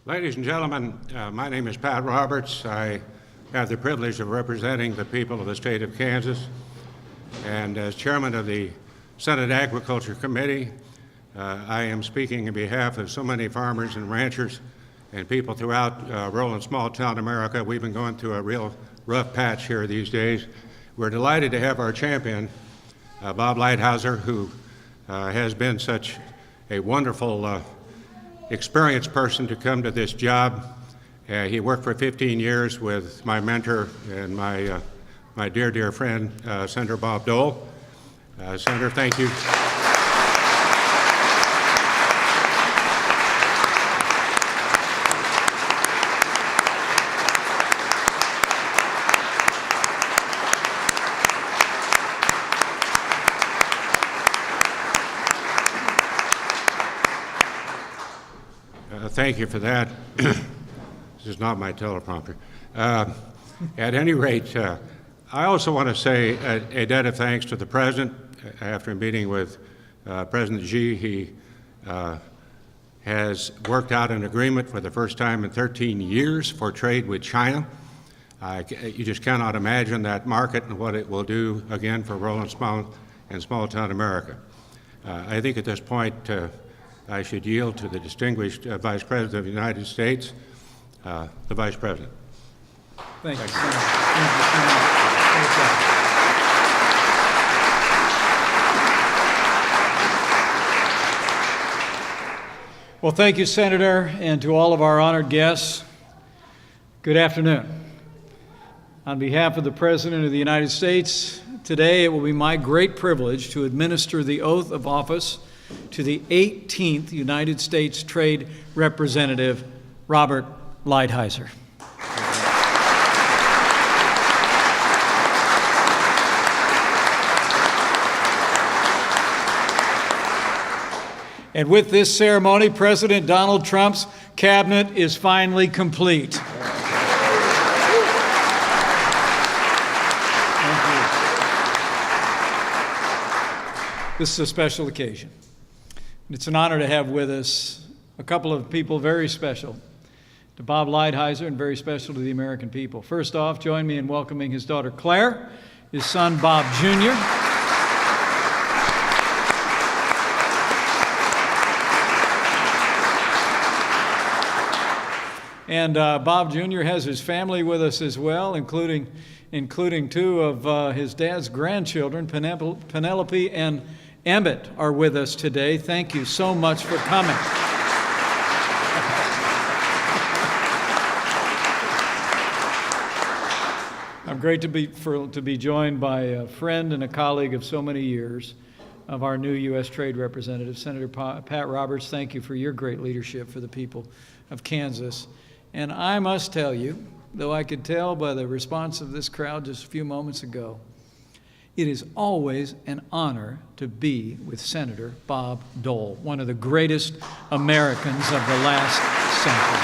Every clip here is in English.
Ladies and gentlemen, my name is Pat Roberts. I have the privilege of representing the people of the state of Kansas. And as chairman of the Senate Agriculture Committee, I am speaking on behalf of so many farmers and ranchers and people throughout rural and small town America. We've been going through a real rough patch here these days. We're delighted to have our champion, Bob Lighthizer, who has been such a wonderful experienced person to come to this job. He worked for 15 years with my mentor and my dear, dear friend, Senator Bob Dole. Senator, thank you. Thank you for that. This is not my teleprompter. At any rate, I also want to say a debt of thanks to the President. After meeting with President Xi, he has worked out an agreement for the first time in 13 years for trade with China. You just cannot imagine that market and what it will do, again, for rural and small town America. I think at this point, I should yield to the distinguished Vice President of the United States, the Vice President. Thank you, Senator. Thank you. Well, thank you, Senator, and to all of our honored guests, good afternoon. On behalf of the President of the United States, today it will be my great privilege to administer the oath of office to the 18th United States Trade Representative, Robert Lighthizer. And with this ceremony, President Donald Trump's cabinet is finally complete. Thank you. This is a special occasion. It's an honor to have with us a couple of people very special to Bob Lighthizer and very special to the American people. First off, join me in welcoming his daughter Claire, his son Bob Jr., and Bob Jr. has his family with us as well, including two of his dad's grandchildren, Penelope and Emmett, are with us today. Thank you so much for coming. I'm great to be joined by a friend and a colleague of so many years of our new U.S. Trade Representative, Senator Pat Roberts. Thank you for your great leadership for the people of Kansas. And I must tell you, though I could tell by the response of this crowd just a few moments ago, it is always an honor to be with Senator Bob Dole, one of the greatest Americans of the last century.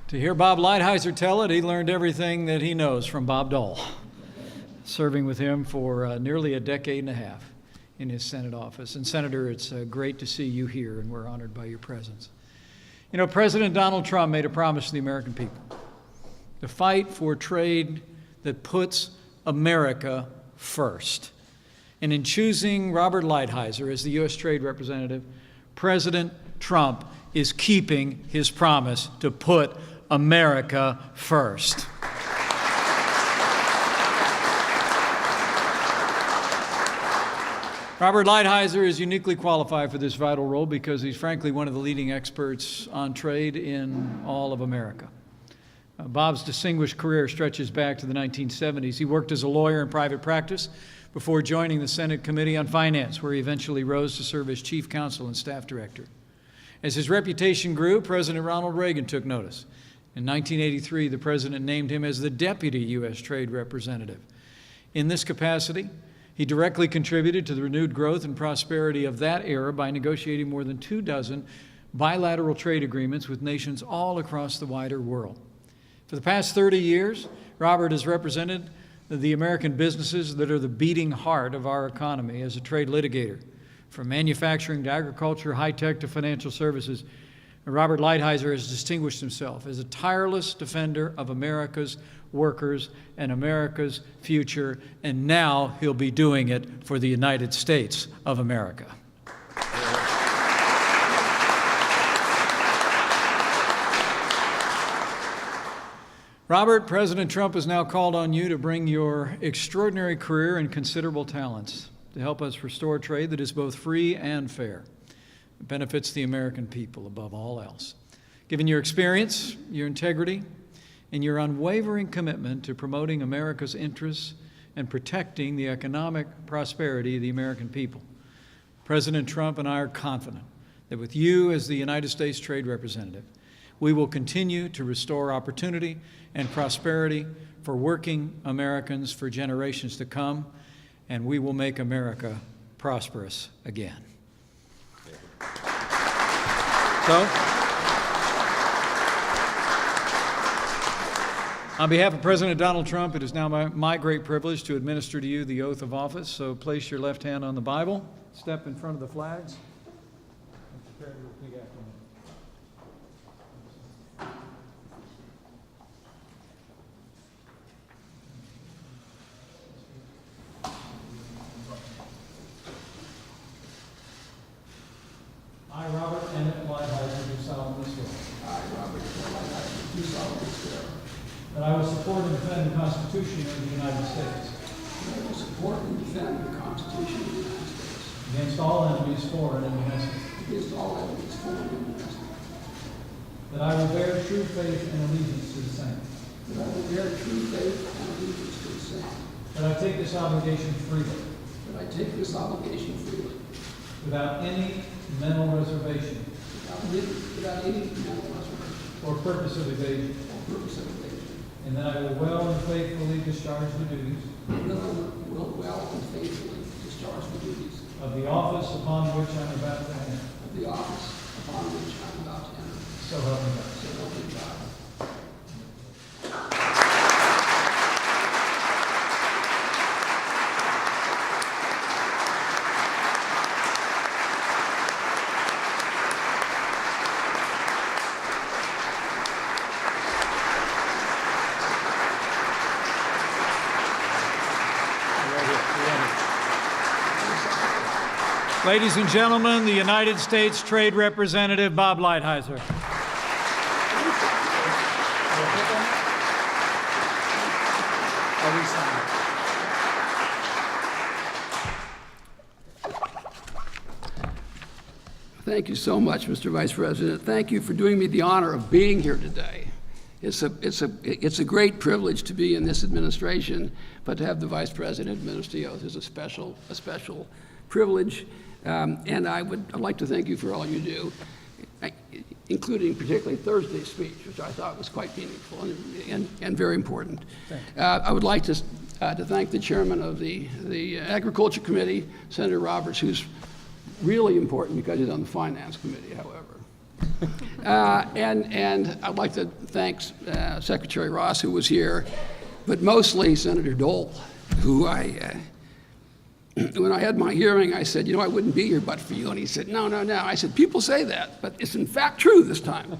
To hear Bob Lighthizer tell it, he learned everything that he knows from Bob Dole, serving with him for nearly a decade and a half in his Senate office. And Senator, it's great to see you here, and we're honored by your presence. You know, President Donald Trump made a promise to the American people to fight for trade that puts America first. And in choosing Robert Lighthizer as the U.S. Trade Representative, President Trump is keeping his promise to put America first. Robert Lighthizer is uniquely qualified for this vital role because he's frankly one of the leading experts on trade in all of America. Bob's distinguished career stretches back to the 1970s. He worked as a lawyer in private practice before joining the Senate Committee on Finance, where he eventually rose to serve as chief counsel and staff director. As his reputation grew, President Ronald Reagan took notice. In 1983, the president named him as the deputy U.S. Trade Representative. In this capacity, he directly contributed to the renewed growth and prosperity of that era by negotiating more than 24 bilateral trade agreements with nations all across the wider world. For the past 30 years, Robert has represented the American businesses that are the beating heart of our economy as a trade litigator. From manufacturing to agriculture, high-tech to financial services, Robert Lighthizer has distinguished himself as a tireless defender of America's workers and America's future, and now he'll be doing it for the United States of America. Robert, President Trump has now called on you to bring your extraordinary career and considerable talents to help us restore trade that is both free and fair. It benefits the American people above all else. Given your experience, your integrity, and your unwavering commitment to promoting America's interests and protecting the economic prosperity of the American people, President Trump and I are confident that with you as the United States Trade Representative, we will continue to restore opportunity and prosperity for working Americans for generations to come, and we will make America prosperous again. So, on behalf of President Donald Trump, it is now my great privilege to administer to you the oath of office. So place your left hand on the Bible, step in front of the flags, and prepare to repeat after me. I, Robert Emmett Lighthizer, do solemnly swear I, Robert Lighthizer, do solemnly swear that I will support and defend the Constitution of the United States that I will support and defend the Constitution of the United States against all enemies, foreign and domestic, against all enemies, foreign and domestic, that I will bear true faith and allegiance to the same, that I will bear true faith and allegiance to the same, that I take this obligation freely, that I take this obligation freely, without any mental reservation without any mental reservation or purpose of evasion, or purpose of evasion, and that I will well and faithfully discharge the duties and that I will well and faithfully discharge the duties of the office upon which I am about to enter. of the office upon which I am about to enter. So help me God. So help me God. Ladies and gentlemen, the United States Trade Representative, Bob Lighthizer. Thank you so much, Mr. Vice President. Thank you for doing me the honor of being here today. It's a great privilege to be in this administration, but to have the Vice President administer the oath is a special privilege. And I'd like to thank you for all you do, including particularly Thursday's speech, which I thought was quite meaningful and very important. I would like to thank the chairman of the Agriculture Committee, Senator Roberts, who's really important because he's on the Finance Committee, however. And I'd like to thank Secretary Ross, who was here, but mostly Senator Dole, who when I had my hearing, I said, I wouldn't be here but for you. And he said, no. I said, people say that, but it's in fact true this time.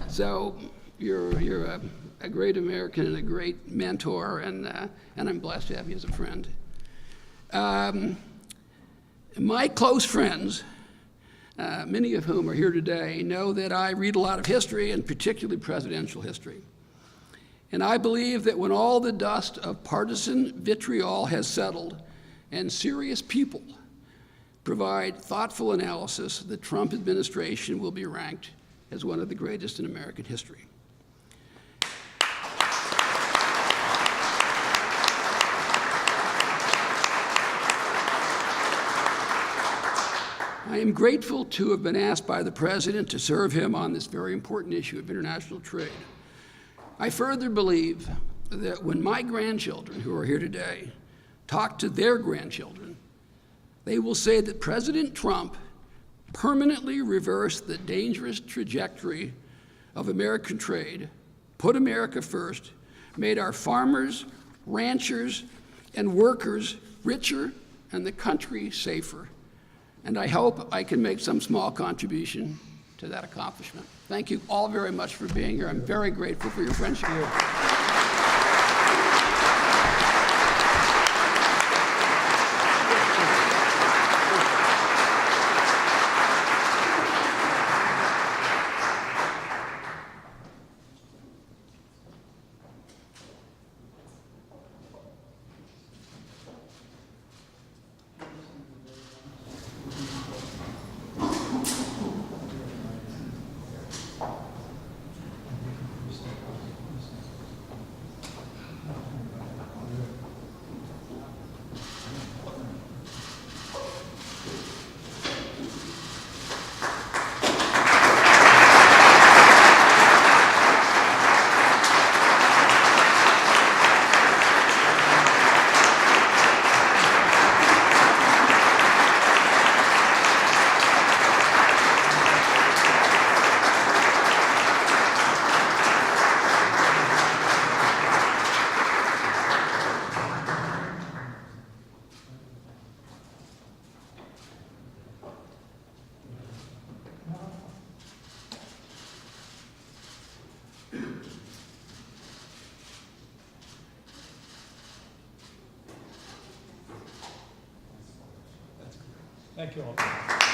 So you're a great American and a great mentor, and I'm blessed to have you as a friend. My close friends, many of whom are here today, know that I read a lot of history, and particularly presidential history. And I believe that when all the dust of partisan vitriol has settled and serious people provide thoughtful analysis, the Trump administration will be ranked as one of the greatest in American history. I am grateful to have been asked by the President to serve him on this very important issue of international trade. I further believe that when my grandchildren, who are here today, talk to their grandchildren, they will say that President Trump permanently reversed the dangerous trajectory of American trade, put America first, made our farmers ranchers, and workers richer and the country safer. And I hope I can make some small contribution to that accomplishment. Thank you all very much for being here. I'm very grateful for your friendship. Thank you all.